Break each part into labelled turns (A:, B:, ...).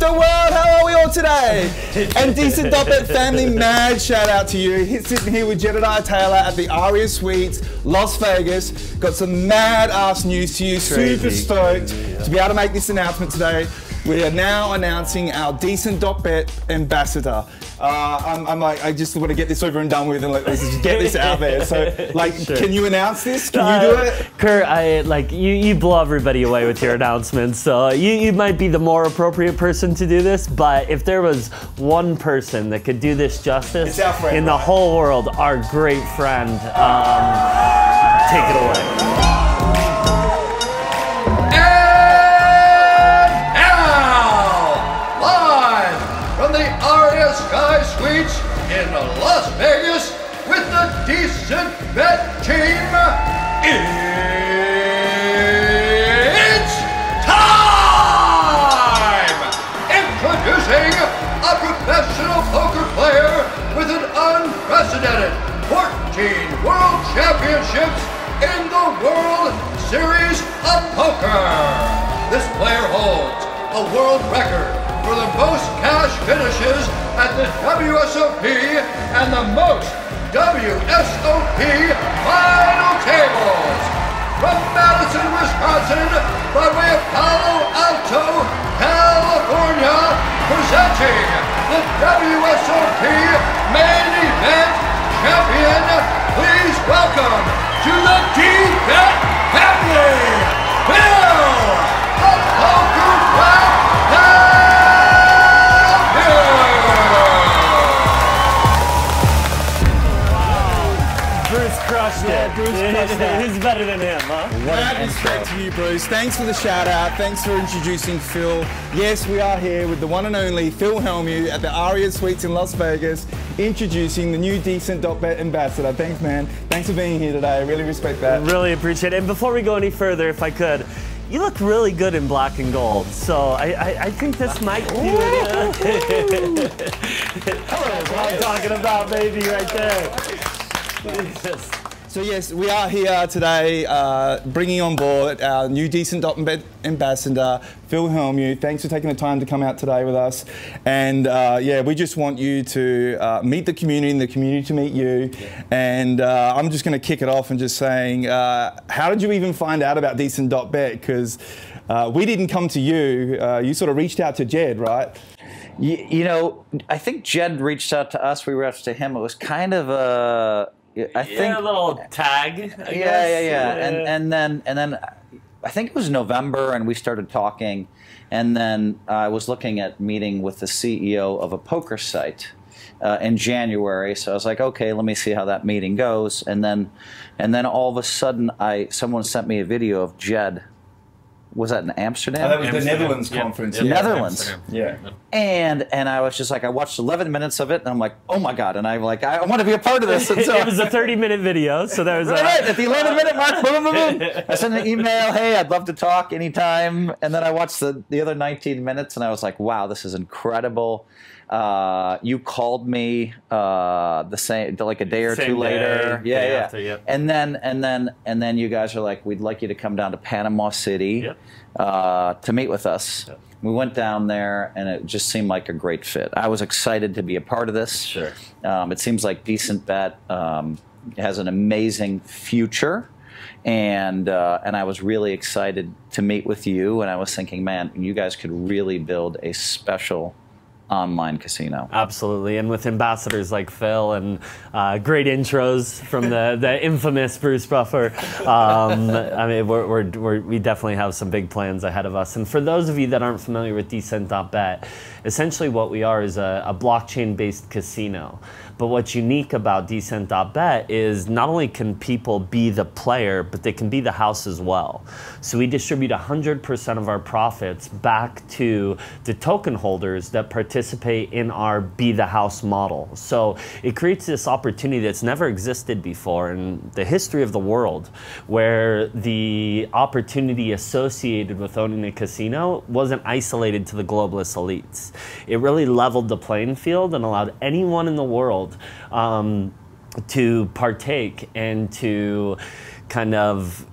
A: crypto world, how are we all today? And DECENT.bet family, mad shout out to you. He's sitting here with Jedediah Taylor at the Aria Suites, Las Vegas. Got some mad ass news to you.
B: Crazy.
A: Super stoked to be able to make this announcement today. We are now announcing our DECENT.bet ambassador. I just want to get this over and done with and let's just get this out there. So, sure. Can you announce this? Can you do it?
B: Kurt, you blow everybody away with your announcements. So you might be the more appropriate person to do this, but if there was one person that could do this justice in the whole world, our great friend, take it away.
C: In Las Vegas with the DECENT.bet team, it's time! Introducing a professional poker player with an unprecedented 14 World Championships in the World Series of Poker. This player holds a world record for the most cash finishes at the WSOP and the most WSOP final tables. From Madison, Wisconsin, by way of Palo Alto, California, presenting the WSOP main event champion, please welcome to the DECENT family, Bill, the Poker Black.
B: Bruce crushed it. Who's better than him, huh?
A: Mad respect to you, Bruce. Thanks for the shout out. Thanks for introducing Phil. Yes, we are here with the one and only Phil Hellmuth at the Aria Suites in Las Vegas, introducing the new DECENT.bet ambassador. Thanks, man. Thanks for being here today. I really respect that.
B: Really appreciate it. And before we go any further, if I could, you look really good in black and gold, so I think this might do it. That's what I'm talking about, baby, right there. Jesus.
A: So yes, we are here today bringing on board our new DECENT.bet ambassador, Phil Hellmuth. Thanks for taking the time to come out today with us. And yeah, we just want you to meet the community and the community to meet you. And I'm just going to kick it off and just saying, how did you even find out about DECENT.bet? Because we didn't come to you. You sort of reached out to Jed, right?
D: You know, I think Jed reached out to us. We reached out to him. It was kind of a... I think
B: a little tag. I guess.
D: Yeah. And then I think it was November, and we started talking, and then I was looking at meeting with the CEO of a poker site in January. So I was like, okay, let me see how that meeting goes. And then all of a sudden, someone sent me a video of Jed. Was that in Amsterdam?
A: Oh, that was the Netherlands conference.
D: Yeah. Netherlands.
A: Yeah.
D: And I was just like, I watched 11 minutes of it, and I'm like, oh my God. And I'm like, I want to be a part of this. And so,
B: it was a 30-minute video, so that was
D: right at the 11-minute mark. Boom, boom, boom. I sent an email, hey, I'd love to talk anytime. And then I watched the other 19 minutes, and I was like, wow, this is incredible. You called me like a day or two later. Yeah.
B: After.
D: And then you guys are like, we'd like you to come down to Panama City to meet with us. Yep. We went down there, and it just seemed like a great fit. I was excited to be a part of this.
B: Sure.
D: It seems like DECENT.bet has an amazing future. And I was really excited to meet with you, and I was thinking, man, you guys could really build a special online casino.
B: Absolutely, and with ambassadors like Phil and great intros from the infamous Bruce Buffer, I mean, we definitely have some big plans ahead of us. And for those of you that aren't familiar with DECENT.bet, essentially what we are is a blockchain-based casino. But what's unique about DECENT.bet is not only can people be the player, but they can be the house as well. So we distribute 100% of our profits back to the token holders that participate in our be the house model. So it creates this opportunity that's never existed before in the history of the world, where the opportunity associated with owning a casino wasn't isolated to the globalist elites. It really leveled the playing field and allowed anyone in the world to partake and to kind of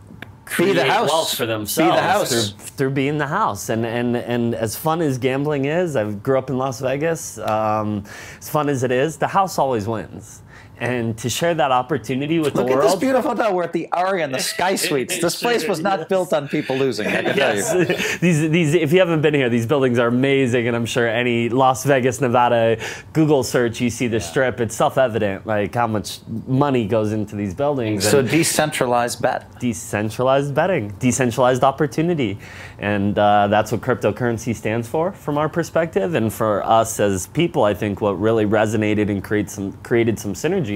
B: create
D: the house.
B: wealth for themselves
D: Be the house.
B: through being the house. And as fun as gambling is, I grew up in Las Vegas. As fun as it is, the house always wins. And to share that opportunity with the world.
D: Look at this beautiful hotel. We're at the Aria and the Sky Suites. This place was not built on people losing, I can tell you.
B: These, if you haven't been here, these buildings are amazing, and I'm sure any Las Vegas, Nevada Google search, you see the Strip, it's self-evident, like how much money goes into these buildings.
D: So decentralized bet.
B: Decentralized betting, decentralized opportunity. And that's what cryptocurrency stands for from our perspective. And for us as people, I think what really resonated and created some synergies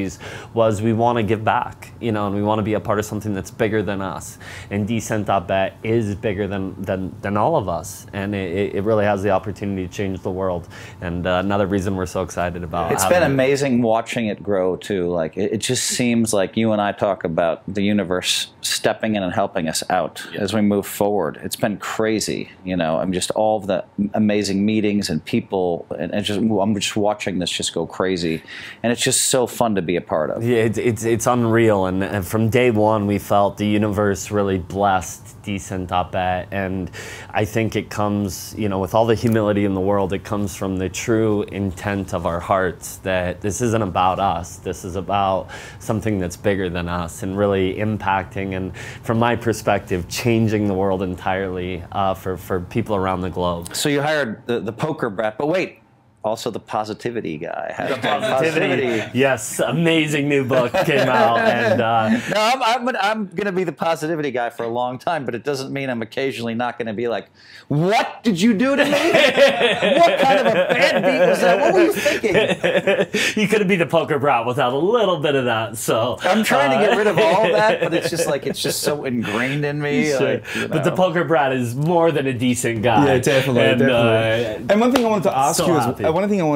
B: was we want to give back, you know, and we want to be a part of something that's bigger than us. And DECENT.bet is bigger than all of us. And it really has the opportunity to change the world. And another reason we're so excited about
D: It's been amazing watching it grow too. Like it just seems like you and I talk about the universe stepping in and helping us out as we move forward. It's been crazy, you know. I'm just all of the amazing meetings and people, and I'm just watching this just go crazy, and it's just so fun to be a part of.
B: Yeah, it's unreal, and from day one we felt the universe really blessed DECENT.bet, and I think it comes, you know, with all the humility in the world, it comes from the true intent of our hearts that this isn't about us, this is about something that's bigger than us and really impacting and, from my perspective, changing the world entirely for people around the globe.
D: So you hired the poker brat, but wait, also the positivity guy.
B: Positivity. Yes, amazing new book came out, and
D: no, I'm going to be the positivity guy for a long time, but it doesn't mean I'm occasionally not going to be like, what did you do to me? What kind of a bad beat was that? What were you thinking?
B: You couldn't be the poker brat without a little bit of that. So
D: I'm trying to get rid of all that, but it's just like, it's just so ingrained in me.
B: Sure.
D: Like, you know.
B: But the poker brat is more than a decent guy.
A: Yeah, definitely, definitely. And one thing I wanted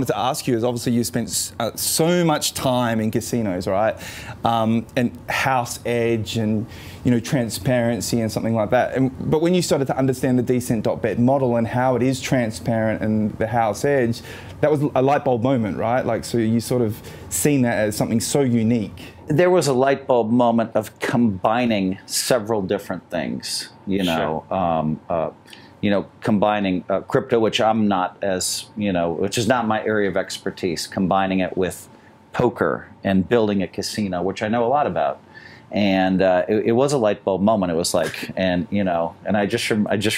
A: to ask you is obviously you spent so much time in casinos, right? And house edge and, you know, transparency and something like that. But when you started to understand the DECENT.bet model and how it is transparent and the house edge, that was a light bulb moment, right? Like, so you sort of seen that as something so unique.
D: There was a light bulb moment of combining several different things, you know. Sure. You know, combining crypto, which I'm not as, you know, which is not my area of expertise, combining it with poker and building a casino, which I know a lot about. And it was a light bulb moment. It was like, and you know, and I just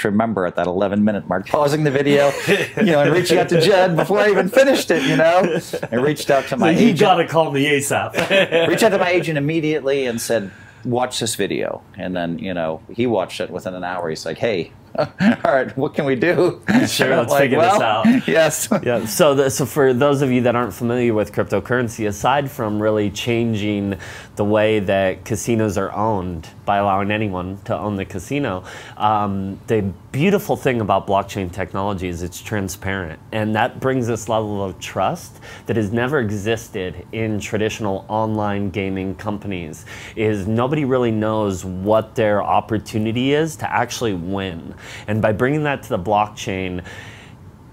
D: remember at that 11-minute mark, pausing the video, you know, and reaching out to Jed before I even finished it, you know. I reached out to my agent.
B: You gotta call me ASAP.
D: Reached out to my agent immediately and said, watch this video. And then, you know, he watched it within an hour. He's like, hey, all right, what can we do?
B: Sure, let's figure this out.
D: Yes.
B: Yeah. So for those of you that aren't familiar with cryptocurrency, aside from really changing the way that casinos are owned by allowing anyone to own the casino, the beautiful thing about blockchain technology is it's transparent, and that brings this level of trust that has never existed in traditional online gaming companies. Is nobody really knows what their opportunity is to actually win. And by bringing that to the blockchain,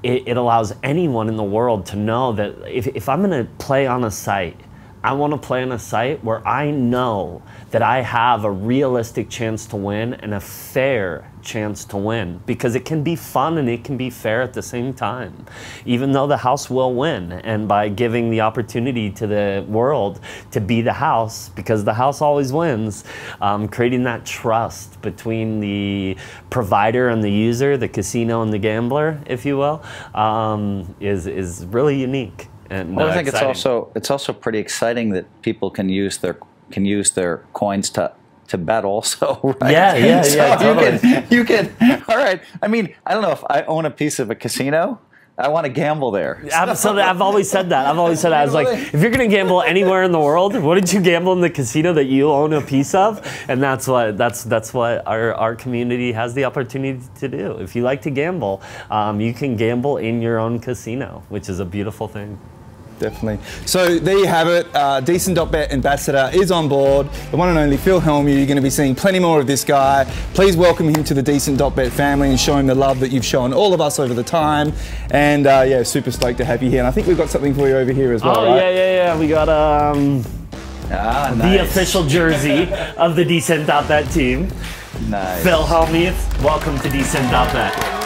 B: it allows anyone in the world to know that if I'm going to play on a site, I want to play on a site where I know that I have a realistic chance to win and a fair chance to win, because it can be fun and it can be fair at the same time, even though the house will win. And by giving the opportunity to the world to be the house, because the house always wins, creating that trust between the provider and the user, the casino and the gambler, if you will, is really unique. And
D: well, I think it's also pretty exciting that people can use their coins to bet also, right?
B: Yeah,
D: so
B: totally.
D: you can, all right. I mean, I don't know if I own a piece of a casino, I want to gamble there.
B: Absolutely, I've always said that. I was like, if you're going to gamble anywhere in the world, wouldn't you gamble in the casino that you own a piece of? And that's what our community has the opportunity to do. If you like to gamble, you can gamble in your own casino, which is a beautiful thing.
A: Definitely. So there you have it. DECENT.bet ambassador is on board. The one and only Phil Hellmuth. You're going to be seeing plenty more of this guy. Please welcome him to the DECENT.bet family and show him the love that you've shown all of us over the time. And yeah, super stoked to have you here. And I think we've got something for you over here as well, right?
B: Yeah. We got
D: nice.
B: the official jersey of the DECENT.bet team.
D: Nice.
B: Phil Hellmuth, welcome to DECENT.bet.